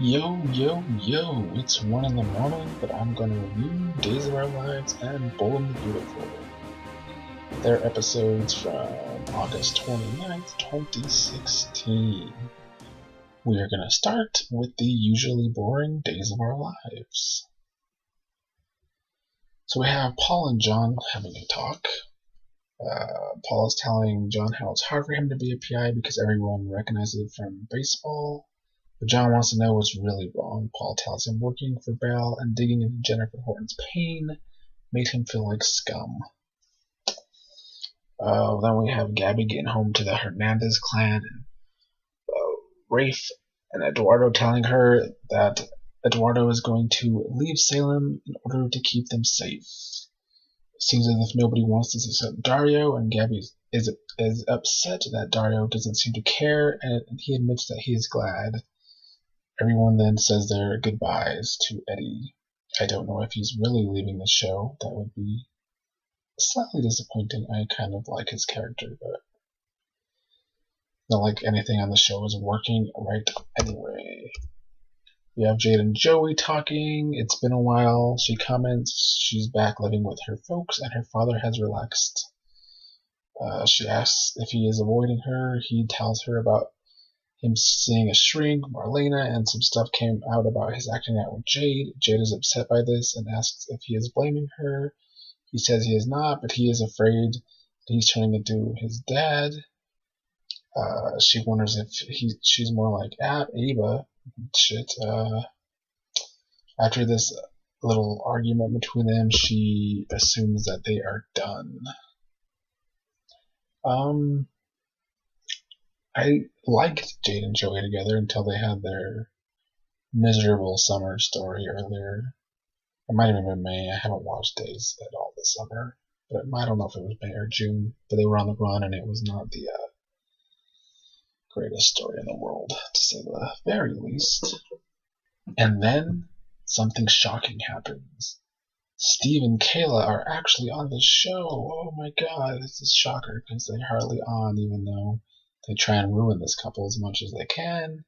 Yo, yo, yo, it's 1 in the morning, but I'm gonna review Days of Our Lives and Bold and the Beautiful. They're episodes from August 29th, 2016. We are gonna start with the usually boring Days of Our Lives. So we have Paul and John having a talk. Paul is telling John how it's hard for him to be a PI because everyone recognizes it from baseball. But John wants to know what's really wrong. Paul tells him working for Belle and digging into Jennifer Horton's pain made him feel like scum. Then we have Gabby getting home to the Hernandez clan, and Rafe and Eduardo telling her that Eduardo is going to leave Salem in order to keep them safe. It seems as if nobody wants this except Dario, and Gabby is upset that Dario doesn't seem to care, and he admits that he is glad. Everyone then says their goodbyes to Eddie. I don't know if he's really leaving the show. That would be slightly disappointing. I kind of like his character, but not like anything on the show is working right anyway. We have Jade and Joey talking. It's been a while. She comments she's back living with her folks and her father has relaxed. She asks if he is avoiding her. He tells her about him seeing a shrink, Marlena, and some stuff came out about his acting out with Jade. Jade is upset by this and asks if he is blaming her. He says he is not, but he is afraid that he's turning into his dad. She wonders if she's more like Ava. After this little argument between them, she assumes that they are done. I liked Jade and Joey together until they had their miserable summer story earlier. It might have even been May. I haven't watched Days at all this summer. But I don't know if it was May or June. But they were on the run and it was not the greatest story in the world, to say the very least. And then something shocking happens. Steve and Kayla are actually on the show. Oh my god, this is a shocker because they're hardly on, even though they try and ruin this couple as much as they can.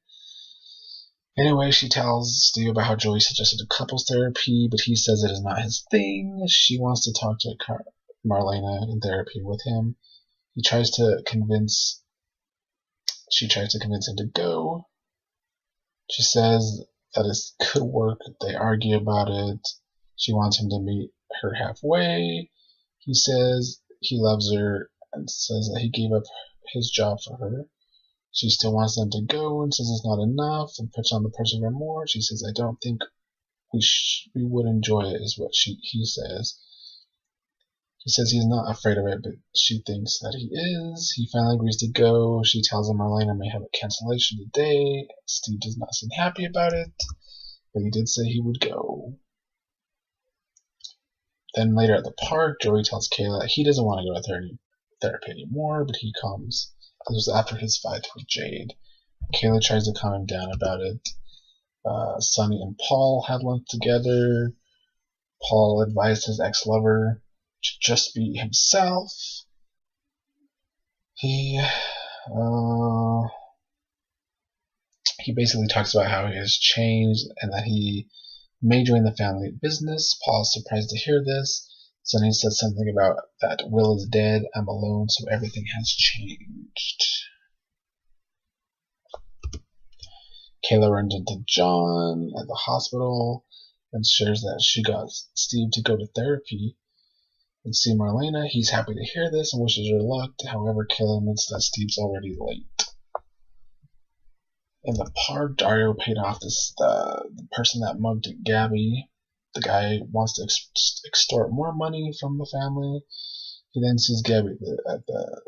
Anyway, she tells Steve about how Joey suggested a couples therapy, but he says it is not his thing. She wants to talk to Marlena in therapy with him. She tries to convince him to go. She says that it could work. They argue about it. She wants him to meet her halfway. He says he loves her and says that he gave up his job for her. She still wants them to go and says it's not enough and puts on the pressure for more. She says, I don't think we would enjoy it, is what he says. He says he's not afraid of it, but she thinks that he is. He finally agrees to go. She tells him Marlena may have a cancellation today. Steve does not seem happy about it, but he did say he would go. Then later at the park, Joey tells Kayla that he doesn't want to go to therapy anymore, but he comes. This was after his fight with Jade. Kayla tries to calm him down about it. Sonny and Paul had lunch together. Paul advised his ex-lover to just be himself. He basically talks about how he has changed and that he may join the family business. Paul is surprised to hear this. Sonny says something about that Will is dead, I'm alone, so everything has changed. Kayla runs into John at the hospital and shares that she got Steve to go to therapy and see Marlena. He's happy to hear this and wishes her luck. However, Kayla admits that Steve's already late. In the park, Dario paid off the person that mugged Gabby. The guy wants to extort more money from the family. He then sees Gabby at the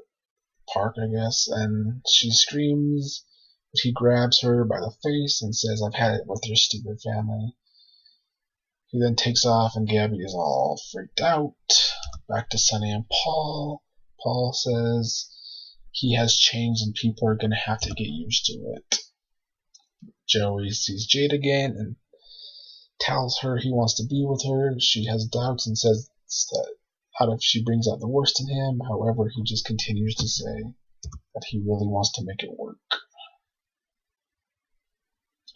park, I guess, and she screams. But he grabs her by the face and says, I've had it with your stupid family. He then takes off and Gabby is all freaked out. Back to Sonny and Paul. Paul says he has changed and people are going to have to get used to it. Joey sees Jade again and tells her he wants to be with her. She has doubts and says that she brings out the worst in him. However, he just continues to say that he really wants to make it work.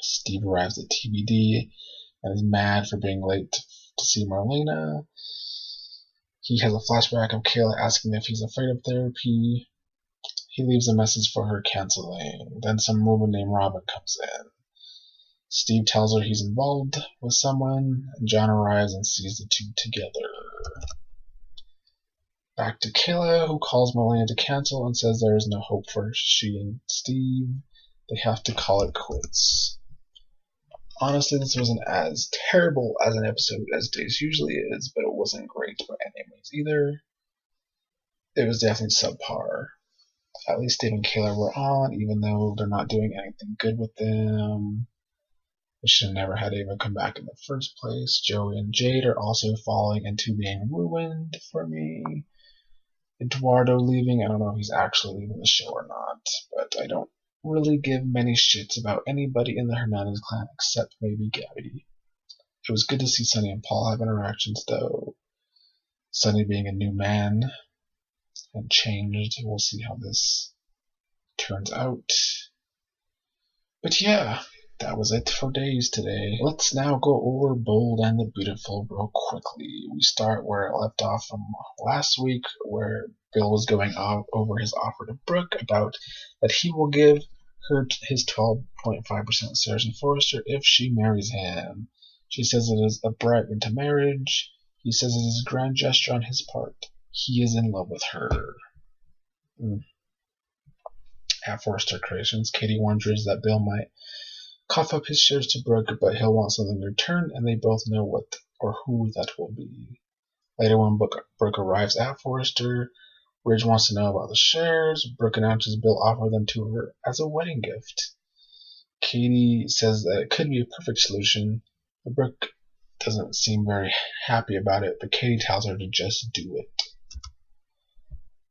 Steve arrives at TBD and is mad for being late to see Marlena. He has a flashback of Kayla asking if he's afraid of therapy. He leaves a message for her canceling. Then some woman named Robin comes in. Steve tells her he's involved with someone, and John arrives and sees the two together. Back to Kayla, who calls Marlena to cancel and says there is no hope for she and Steve. They have to call it quits. Honestly, this wasn't as terrible as an episode as Days usually is, but it wasn't great by any means either. It was definitely subpar. At least Steve and Kayla were on, even though they're not doing anything good with them. They should have never had Ava come back in the first place. Joey and Jade are also falling into being ruined for me. Eduardo leaving, I don't know if he's actually leaving the show or not, but I don't really give many shits about anybody in the Hernandez clan except maybe Gabby. It was good to see Sonny and Paul have interactions though. Sonny being a new man and changed. We'll see how this turns out. But yeah, that was it for Days today. Let's now go over Bold and the Beautiful real quickly. We start where it left off from last week, where Bill was going over his offer to Brooke about that he will give her his 12.5% shares in Forrester if she marries him. She says it is a bribe into marriage. He says it is a grand gesture on his part. He is in love with her. At Forrester Creations, Katie wonders that Bill might cough up his shares to Brooke, but he'll want something in return, and they both know what or who that will be. Later, when Brooke arrives at Forrester, Ridge wants to know about the shares. Brooke announces Bill offered them to her as a wedding gift. Katie says that it could be a perfect solution, but Brooke doesn't seem very happy about it, but Katie tells her to just do it.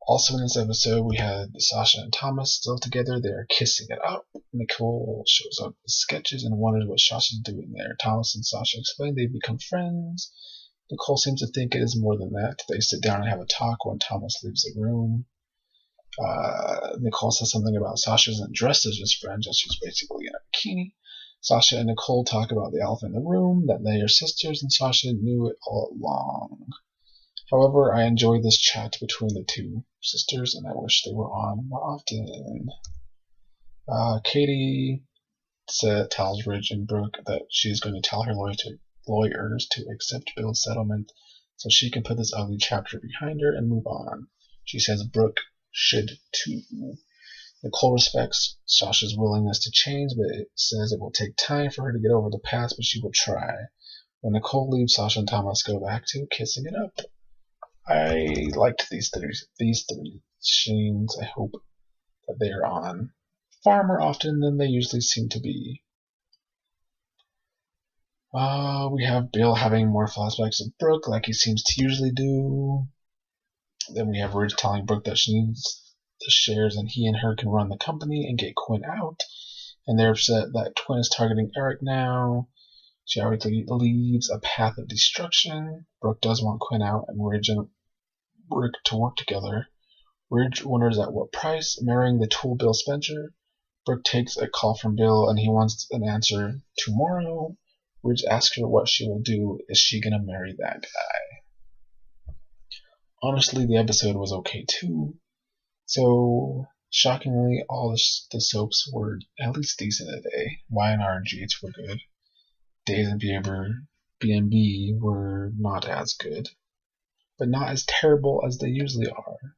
Also in this episode, we had Sasha and Thomas still together. They are kissing it up. Nicole shows up with sketches and wonders what Sasha's doing there. Thomas and Sasha explain they've become friends. Nicole seems to think it is more than that. They sit down and have a talk when Thomas leaves the room. Nicole says something about Sasha isn't dressed as his friend, just she's basically in a bikini. Sasha and Nicole talk about the elephant in the room, that they are sisters, and Sasha knew it all along. However, I enjoy this chat between the two sisters, and I wish they were on more often. Katie tells Ridge and Brooke that she's going to tell her lawyers to accept Bill's settlement so she can put this ugly chapter behind her and move on. She says Brooke should too. Nicole respects Sasha's willingness to change, but it says it will take time for her to get over the past, but she will try. When Nicole leaves, Sasha and Thomas go back to kissing it up. I liked these three scenes. I hope that they are on far more often than they usually seem to be. We have Bill having more flashbacks of Brooke, like he seems to usually do. Then we have Ridge telling Brooke that she needs the shares and he and her can run the company and get Quinn out. And they're upset that Quinn is targeting Eric now. She already leaves a path of destruction. Brooke does want Quinn out, and Ridge and Rick to work together. Ridge wonders at what price, marrying the tool Bill Spencer. Brooke takes a call from Bill, and he wants an answer tomorrow. Ridge asks her what she will do. Is she gonna marry that guy? Honestly, the episode was okay too. So, shockingly, all the soaps were at least decent today. Y&R and GH were good. Days and B&B were not as good, but not as terrible as they usually are.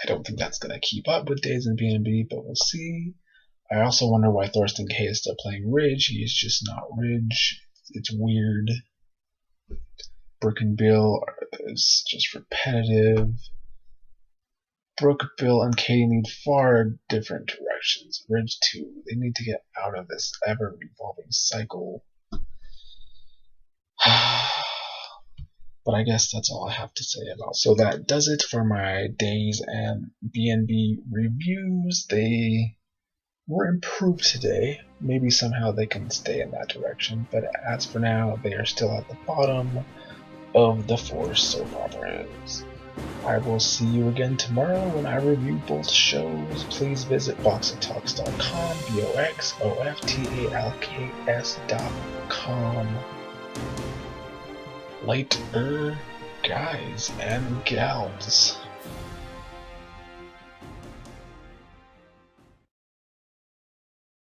I don't think that's going to keep up with Days and B&B, but we'll see. I also wonder why Thorsten K is still playing Ridge. He is just not Ridge. It's weird. Brooke and Bill is just repetitive. Brooke, Bill, and Katie need far different directions. Ridge too. They need to get out of this ever-revolving cycle. But I guess that's all I have to say about it. So that does it for my Days and B&B reviews. They were improved today. Maybe somehow they can stay in that direction. But as for now, they are still at the bottom of the 4 soap operas. I will see you again tomorrow when I review both shows. Please visit boxoftalks.com, boxoftalks.com. Later, guys and gals.